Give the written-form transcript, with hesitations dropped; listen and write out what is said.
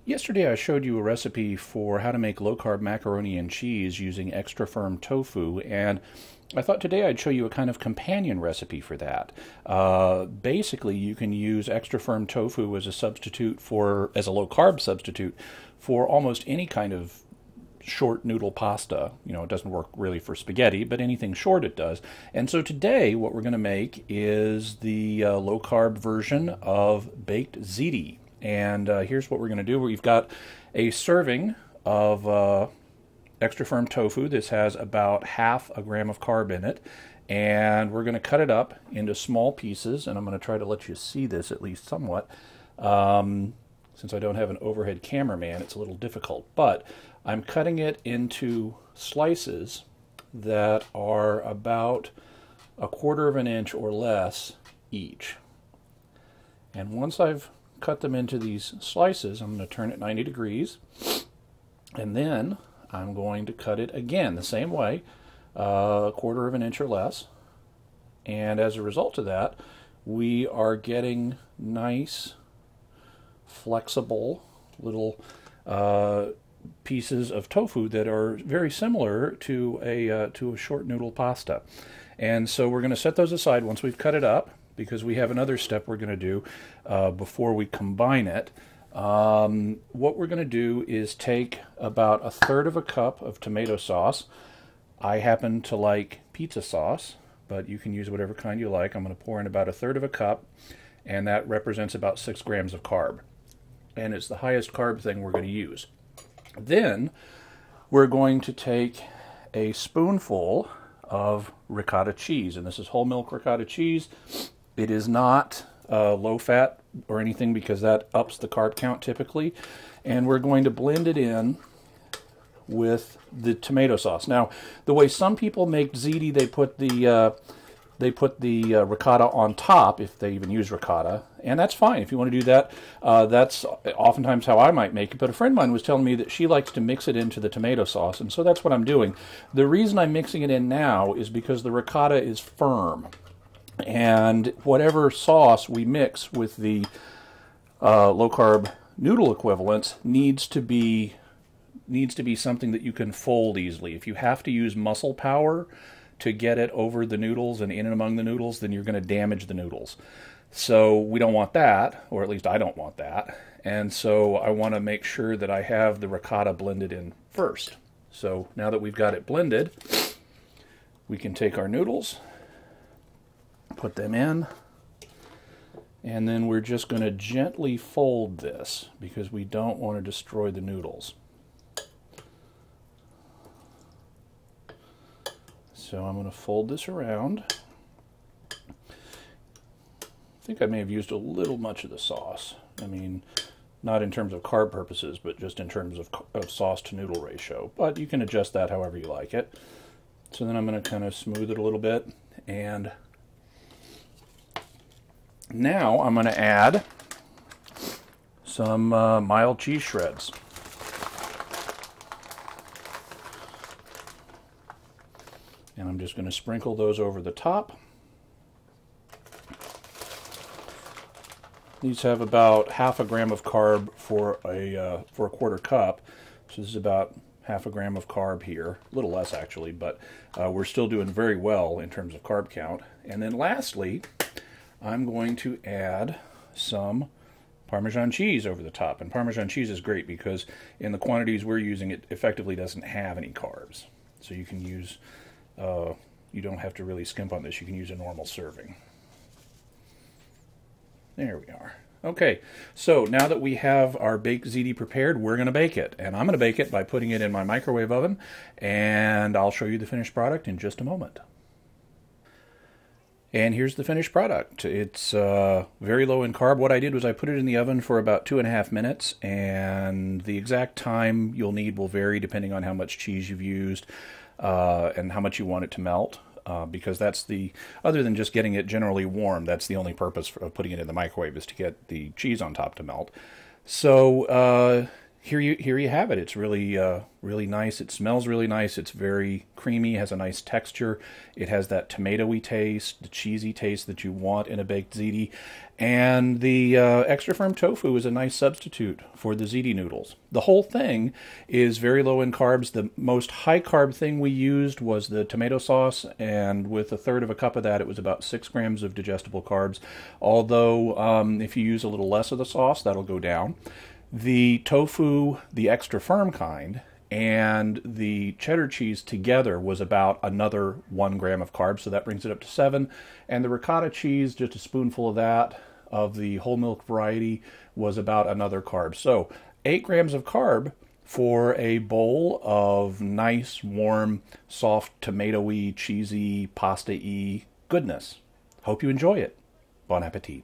Yesterday I showed you a recipe for how to make low-carb macaroni and cheese using extra firm tofu, and I thought today I'd show you a kind of companion recipe for that. Basically, you can use extra firm tofu as a substitute as a low-carb substitute for almost any kind of short noodle pasta. You know, it doesn't work really for spaghetti, but anything short it does. And so today what we're going to make is the low-carb version of baked ziti. And here's what we're going to do. We've got a serving of extra firm tofu. This has about half a gram of carb in it. And we're going to cut it up into small pieces. And I'm going to try to let you see this at least somewhat. Since I don't have an overhead cameraman, it's a little difficult. But I'm cutting it into slices that are about 1/4 of an inch or less each. And once I've cut them into these slices, I'm going to turn it 90 degrees, and then I'm going to cut it again the same way, 1/4 of an inch or less. And as a result of that, we are getting nice, flexible little pieces of tofu that are very similar to a short noodle pasta. And so we're going to set those aside once we've cut it up, because we have another step we're going to do before we combine it. What we're going to do is take about 1/3 of a cup of tomato sauce. I happen to like pizza sauce, but you can use whatever kind you like. I'm going to pour in about 1/3 of a cup, and that represents about 6 grams of carb. And it's the highest carb thing we're going to use. Then we're going to take a spoonful of ricotta cheese, and this is whole milk ricotta cheese. It is not low fat or anything, because that ups the carb count typically. And we're going to blend it in with the tomato sauce. Now, the way some people make ziti, they put the ricotta on top, if they even use ricotta, and that's fine if you want to do that. That's oftentimes how I might make it, but a friend of mine was telling me that she likes to mix it into the tomato sauce, and so that's what I'm doing. The reason I'm mixing it in now is because the ricotta is firm, and whatever sauce we mix with the low-carb noodle equivalents needs to be something that you can fold easily. If you have to use muscle power to get it over the noodles and in and among the noodles, then you're going to damage the noodles. So we don't want that, or at least I don't want that. And so I want to make sure that I have the ricotta blended in first. So now that we've got it blended, we can take our noodles, put them in, and then we're just going to gently fold this because we don't want to destroy the noodles. So I'm going to fold this around. I think I may have used a little much of the sauce. I mean, not in terms of carb purposes, but just in terms of sauce to noodle ratio. But you can adjust that however you like it. So then I'm going to kind of smooth it a little bit. And now I'm going to add some mild cheese shreds. And I'm just going to sprinkle those over the top. These have about 1/2 gram of carb for a 1/4 cup. So this is about 1/2 gram of carb here. A little less actually, but we're still doing very well in terms of carb count. And then lastly, I'm going to add some Parmesan cheese over the top. And Parmesan cheese is great because in the quantities we're using, it effectively doesn't have any carbs. So you can use you don't have to really skimp on this. You can use a normal serving. There we are. Okay, so now that we have our baked ziti prepared, we're going to bake it. And I'm going to bake it by putting it in my microwave oven, and I'll show you the finished product in just a moment. And here's the finished product. It's very low in carb. What I did was I put it in the oven for about 2.5 minutes, and the exact time you'll need will vary depending on how much cheese you've used and how much you want it to melt. Because that's other than just getting it generally warm, that's the only purpose of putting it in the microwave, is to get the cheese on top to melt. So here you have it. It's really really nice. It smells really nice. It's very creamy. Has a nice texture. It has that tomatoey taste, the cheesy taste that you want in a baked ziti, and the extra firm tofu is a nice substitute for the ziti noodles. The whole thing is very low in carbs. The most high carb thing we used was the tomato sauce, and with a third of a cup of that, it was about 6 grams of digestible carbs. Although if you use a little less of the sauce, that'll go down. The tofu, the extra firm kind, and the cheddar cheese together was about another 1 gram of carbs, so that brings it up to 7. And the ricotta cheese, just a spoonful of that, of the whole milk variety, was about another carb. So 8 grams of carb for a bowl of nice, warm, soft, tomatoey, cheesy, pasta-y goodness. Hope you enjoy it. Bon appetit.